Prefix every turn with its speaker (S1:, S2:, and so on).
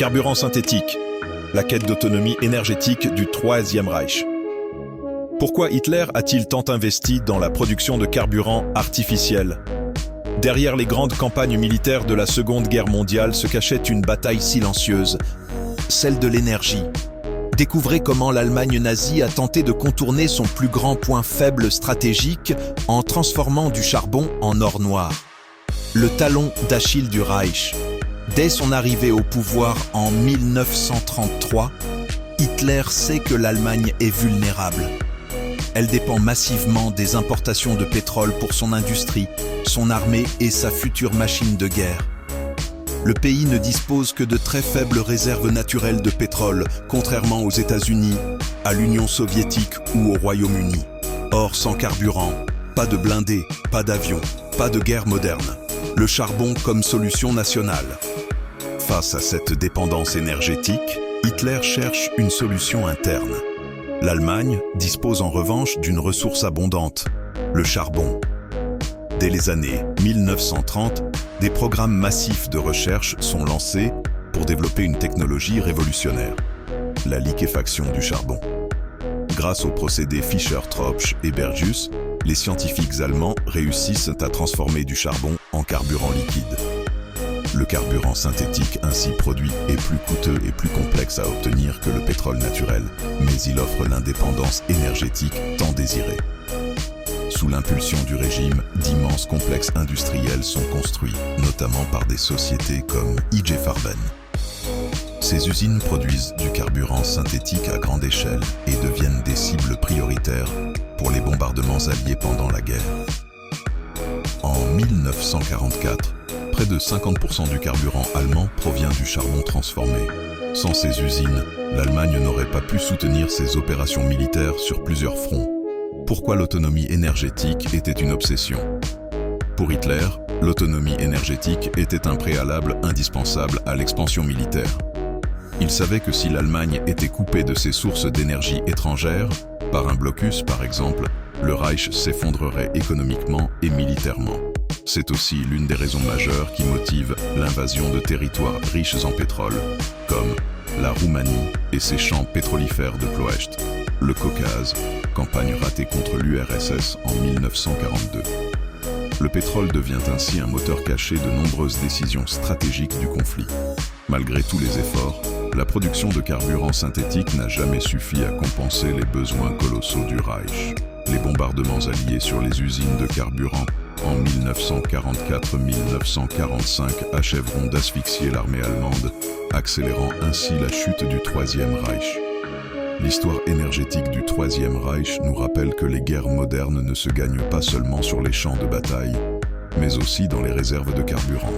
S1: Carburant synthétique, la quête d'autonomie énergétique du Troisième Reich. Pourquoi Hitler a-t-il tant investi dans la production de carburant artificiel ? Derrière les grandes campagnes militaires de la Seconde Guerre mondiale se cachait une bataille silencieuse, celle de l'énergie. Découvrez comment l'Allemagne nazie a tenté de contourner son plus grand point faible stratégique en transformant du charbon en or noir. Le talon d'Achille du Reich. Dès son arrivée au pouvoir en 1933, Hitler sait que l'Allemagne est vulnérable. Elle dépend massivement des importations de pétrole pour son industrie, son armée et sa future machine de guerre. Le pays ne dispose que de très faibles réserves naturelles de pétrole, contrairement aux États-Unis, à l'Union soviétique ou au Royaume-Uni. Or, sans carburant, pas de blindés, pas d'avions, pas de guerre moderne. Le charbon comme solution nationale. Face à cette dépendance énergétique, Hitler cherche une solution interne. L'Allemagne dispose en revanche d'une ressource abondante, le charbon. Dès les années 1930, des programmes massifs de recherche sont lancés pour développer une technologie révolutionnaire, la liquéfaction du charbon. Grâce au procédé Fischer-Tropsch et Bergius, les scientifiques allemands réussissent à transformer du charbon en carburant liquide. Le carburant synthétique ainsi produit est plus coûteux et plus complexe à obtenir que le pétrole naturel, mais il offre l'indépendance énergétique tant désirée. Sous l'impulsion du régime, d'immenses complexes industriels sont construits, notamment par des sociétés comme IG Farben. Ces usines produisent du carburant synthétique à grande échelle et deviennent des cibles prioritaires pour les bombardements alliés pendant la guerre. En 1944, près de 50% du carburant allemand provient du charbon transformé. Sans ces usines, l'Allemagne n'aurait pas pu soutenir ses opérations militaires sur plusieurs fronts. Pourquoi l'autonomie énergétique était une obsession ? Pour Hitler, l'autonomie énergétique était un préalable indispensable à l'expansion militaire. Il savait que si l'Allemagne était coupée de ses sources d'énergie étrangères, par un blocus par exemple, le Reich s'effondrerait économiquement et militairement. C'est aussi l'une des raisons majeures qui motive l'invasion de territoires riches en pétrole, comme la Roumanie et ses champs pétrolifères de Ploiești, le Caucase, campagne ratée contre l'URSS en 1942. Le pétrole devient ainsi un moteur caché de nombreuses décisions stratégiques du conflit. Malgré tous les efforts, la production de carburant synthétique n'a jamais suffi à compenser les besoins colossaux du Reich. Les bombardements alliés sur les usines de carburant en 1944-1945 achèveront d'asphyxier l'armée allemande, accélérant ainsi la chute du Troisième Reich. L'histoire énergétique du Troisième Reich nous rappelle que les guerres modernes ne se gagnent pas seulement sur les champs de bataille, mais aussi dans les réserves de carburant.